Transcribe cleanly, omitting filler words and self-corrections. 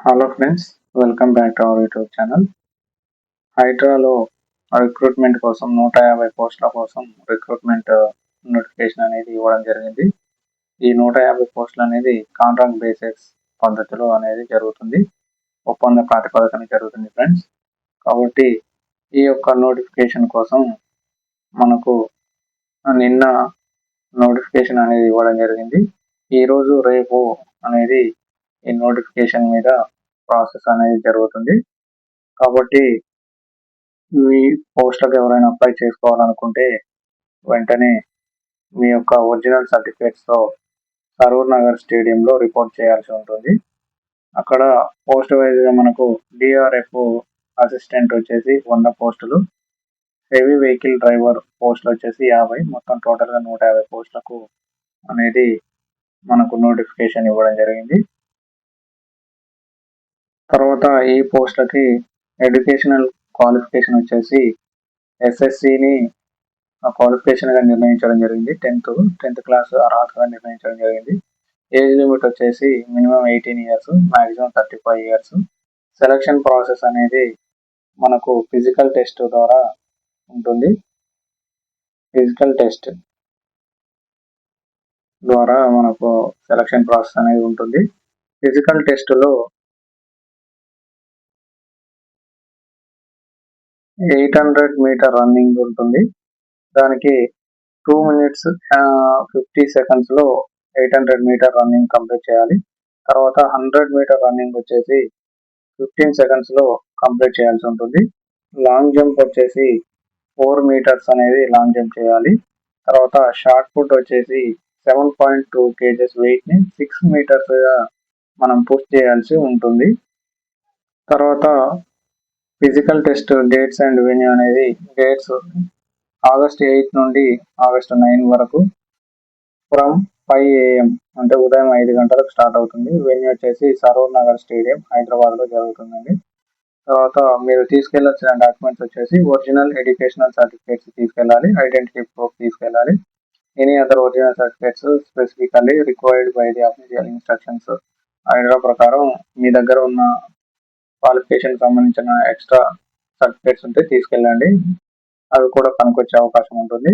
Hello friends, welcome back to our YouTube channel. హైడ్రాలో recruitment కోసం 150 పోస్టుల కోసం రిక్రూట్మెంట్ నోటిఫికేషన్ అనేది ఇవ్వడం జరిగింది. ఈ 150 పోస్టులు అనేది కాంట్రాక్ట్ బేసిస్ పద్ధతిలో అనేది జరుగుతుంది. ఒప్పంద ప్రాతిపదికన జరుగుతుంది ఫ్రెండ్స్. కాబట్టి ఈ యొక్క నోటిఫికేషన్ కోసం మనకు నిన్న నోటిఫికేషన్ అనేది ఇవ్వడం జరిగింది. ఈరోజు రేపు అనేది ఈ నోటిఫికేషన్ మీద ప్రాసెస్ అనేది జరుగుతుంది. కాబట్టి మీ పోస్టులకు ఎవరైనా అప్లై చేసుకోవాలనుకుంటే వెంటనే మీ యొక్క ఒరిజినల్ సర్టిఫికేట్స్తో సరూర్ నగర్ స్టేడియంలో రిపోర్ట్ చేయాల్సి ఉంటుంది. అక్కడ పోస్ట్ వైజ్గా మనకు డిఆర్ఎఫ్ అసిస్టెంట్ వచ్చేసి 100 పోస్టులు, హెవీ వెహికల్ డ్రైవర్ పోస్టులు వచ్చేసి 50, మొత్తం టోటల్గా 150 పోస్టులకు అనేది మనకు నోటిఫికేషన్ ఇవ్వడం జరిగింది. తర్వాత ఈ పోస్టులకి ఎడ్యుకేషనల్ క్వాలిఫికేషన్ వచ్చేసి ఎస్ఎస్సిని క్వాలిఫికేషన్గా నిర్ణయించడం జరిగింది. 10th క్లాస్ అర్హతగా నిర్ణయించడం జరిగింది. ఏజ్ లిమిట్ వచ్చేసి minimum 18 years, maximum 35 years. Selection process అనేది మనకు ఫిజికల్ టెస్ట్ ద్వారా ఉంటుంది. ఫిజికల్ టెస్ట్ ద్వారా మనకు సెలక్షన్ ప్రాసెస్ అనేది ఉంటుంది. ఫిజికల్ టెస్ట్లో 800 మీటర్ రన్నింగ్ ఉంటుంది. దానికి 2 minutes 50 seconds 800 metre running complete చేయాలి. తర్వాత 100 మీటర్ రన్నింగ్ వచ్చేసి 15 seconds కంప్లీట్ చేయాల్సి ఉంటుంది. లాంగ్ జంప్ వచ్చేసి 4 meters అనేది లాంగ్ జంప్ చేయాలి. తర్వాత షార్ట్ పుట్ వచ్చేసి 7.2 kgs వెయిట్ని 6 meters మనం పుష్ చేయాల్సి ఉంటుంది. తర్వాత physical test dates and venue అనేది డేట్స్ August 8 నుండి August 9 వరకు ఫ్రమ్ 5 AM అంటే ఉదయం 5 గంటలకు స్టార్ట్ అవుతుంది. వెన్యూ వచ్చేసి సరూర్ నగర్ స్టేడియం హైదరాబాద్లో జరుగుతుందండి. తర్వాత మీరు తీసుకెళ్లాల్సిన డాక్యుమెంట్స్ వచ్చేసి ఒరిజినల్ ఎడ్యుకేషనల్ సర్టిఫికేట్స్ తీసుకెళ్ళాలి, ఐడెంటిటీ ప్రూఫ్ తీసుకెళ్ళాలి. Any other original certificates specifically required by the official instructions హైడ్రా ప్రకారం మీ దగ్గర ఉన్న క్వాలిఫికేషన్ సంబంధించిన ఎక్స్ట్రా సర్టిఫికేట్స్ ఉంటే తీసుకెళ్ళండి. అవి కూడా పనికొచ్చే అవకాశం ఉంటుంది.